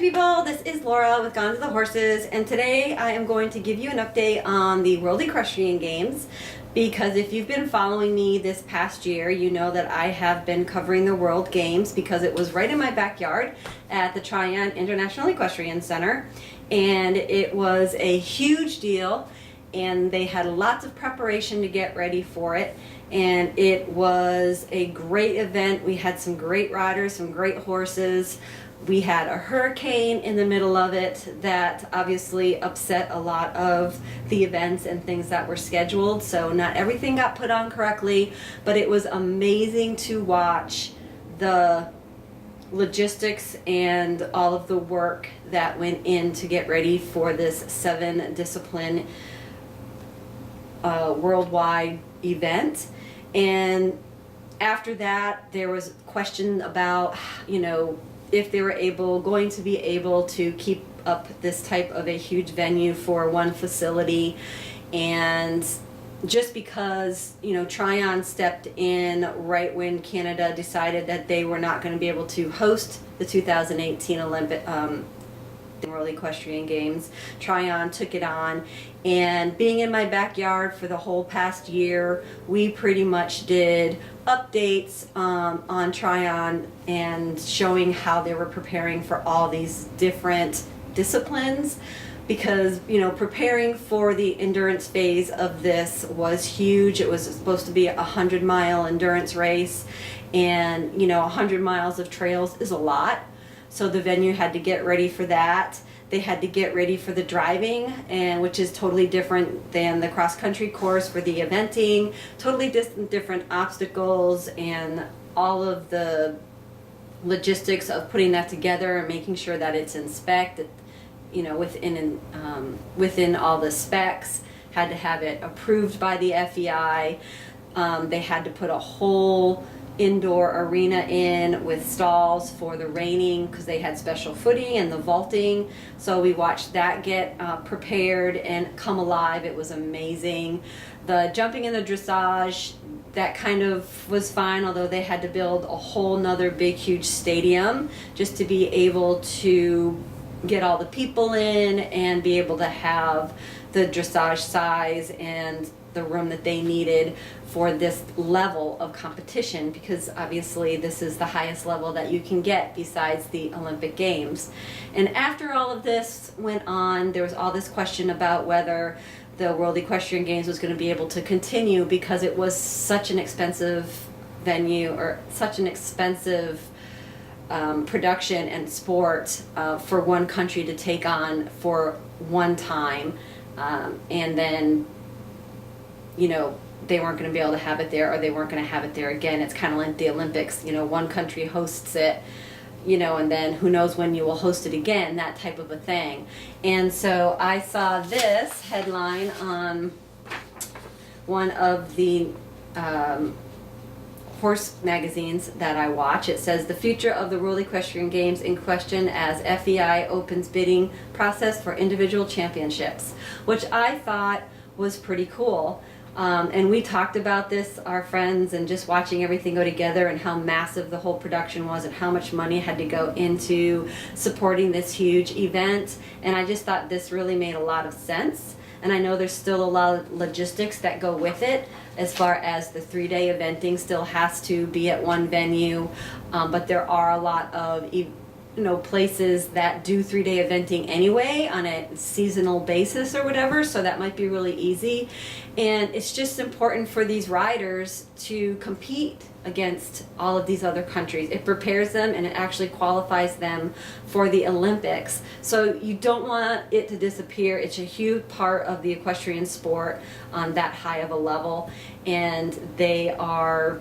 People, this is Laura with Gone to the Horses, and today I am going to give you an update on the World Equestrian Games, because if you've been following me this past year, you know that I have been covering the World Games because it was right in my backyard at the Tryon International Equestrian Center, and it was a huge deal, and they had lots of preparation to get ready for it, and it was a great event. We had some great riders, some great horses. We had a hurricane in the middle of it that obviously upset a lot of the events and things that were scheduled, so not everything got put on correctly, but it was amazing to watch the logistics and all of the work that went in to get ready for this 7-discipline worldwide event. And after that, there was question about, if they were going to be able to keep up this type of a huge venue for one facility. And just because, Tryon stepped in right when Canada decided that they were not going to be able to host the 2018 Olympic World Equestrian Games, Tryon took it on. And being in my backyard for the whole past year, we pretty much did updates on Tryon and showing how they were preparing for all these different disciplines, because preparing for the endurance phase of this was huge. It was supposed to be a 100-mile endurance race, and 100 miles of trails is a lot, so the venue had to get ready for that. They had to get ready for the driving, and which is totally different than the cross-country course for the eventing, totally different obstacles and all of the logistics of putting that together and making sure that it's in spec, that within all the specs, had to have it approved by the FEI. They had to put a whole indoor arena in with stalls for the reining because they had special footing and the vaulting, so we watched that get prepared and come alive. It was amazing. The jumping and the dressage, that kind of was fine, although they had to build a whole nother big huge stadium just to be able to get all the people in and be able to have the dressage size and the room that they needed for this level of competition, because obviously this is the highest level that you can get besides the Olympic Games. And after all of this went on, there was all this question about whether the World Equestrian Games was going to be able to continue, because it was such an expensive venue, or such an expensive production and sport for one country to take on for one time, and then they weren't going to be able to have it there, or they weren't going to have it there again. It's kind of like the Olympics, one country hosts it, and then who knows when you will host it again, that type of a thing. And so I saw this headline on one of the horse magazines that I watch. It says, "The future of the World Equestrian Games in question as FEI opens bidding process for individual championships," which I thought was pretty cool. And we talked about this, our friends, and just watching everything go together and how massive the whole production was and how much money had to go into supporting this huge event. And I just thought this really made a lot of sense. And I know there's still a lot of logistics that go with it, as far as the 3-day eventing still has to be at one venue, but there are a lot of places that do 3-day eventing anyway on a seasonal basis or whatever, so that might be really easy. And it's just important for these riders to compete against all of these other countries. It prepares them and it actually qualifies them for the Olympics. So you don't want it to disappear. It's a huge part of the equestrian sport on that high of a level, and they are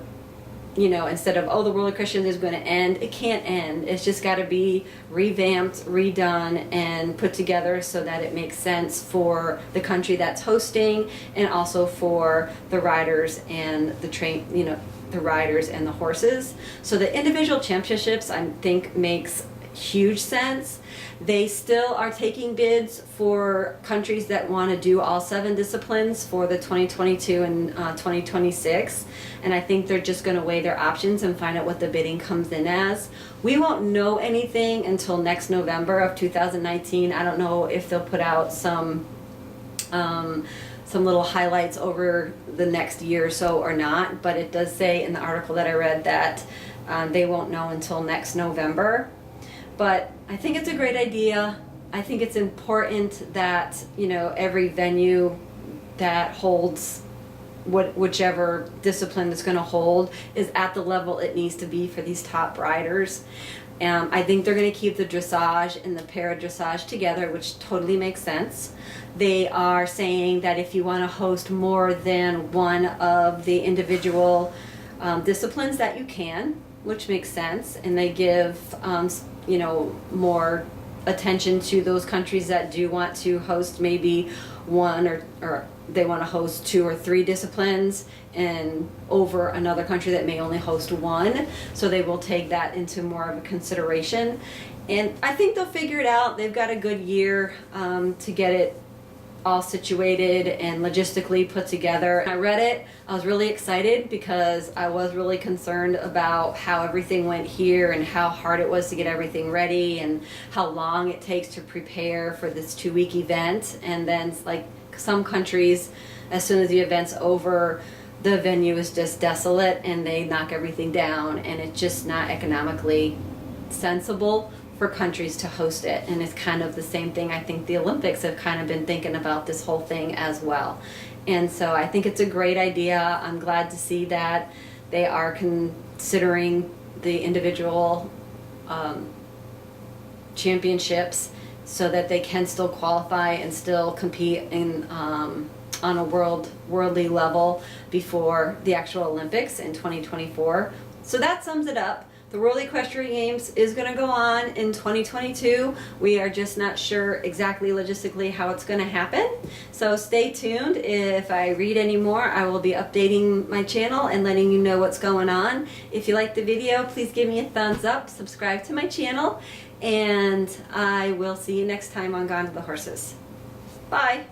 instead of, the World Equestrian is going to end, it can't end. It's just got to be revamped, redone, and put together so that it makes sense for the country that's hosting, and also for the riders and the riders and the horses. So the individual championships, I think, makes huge sense. They still are taking bids for countries that want to do all 7 disciplines for the 2022 and 2026, and I think they're just going to weigh their options and find out what the bidding comes in as. We won't know anything until next November of 2019. I don't know if they'll put out some little highlights over the next year or so or not, but it does say in the article that I read that they won't know until next November. But I think it's a great idea. I think it's important that, you know, every venue that holds whichever discipline it's going to hold is at the level it needs to be for these top riders. I think they're going to keep the dressage and the para-dressage together, which totally makes sense. They are saying that if you want to host more than one of the individual disciplines that you can, which makes sense, and they give you know, more attention to those countries that do want to host maybe one or they want to host 2 or 3 disciplines and over another country that may only host 1, so they will take that into more of a consideration. And I think they'll figure it out. They've got a good year to get it all situated and logistically put together. I read it, I was really excited because I was really concerned about how everything went here and how hard it was to get everything ready and how long it takes to prepare for this 2-week event. And then like some countries, as soon as the event's over, the venue is just desolate and they knock everything down, and it's just not economically sensible for countries to host it. And it's kind of the same thing I think the Olympics have kind of been thinking about this whole thing as well. And so I think it's a great idea. I'm glad to see that they are considering the individual championships so that they can still qualify and still compete in on a worldly level before the actual Olympics in 2024. So that sums it up. The World Equestrian Games is going to go on in 2022. We are just not sure exactly logistically how it's going to happen. So stay tuned. If I read any more, I will be updating my channel and letting you know what's going on. If you like the video, please give me a thumbs up, subscribe to my channel, and I will see you next time on Gone to the Horses. Bye.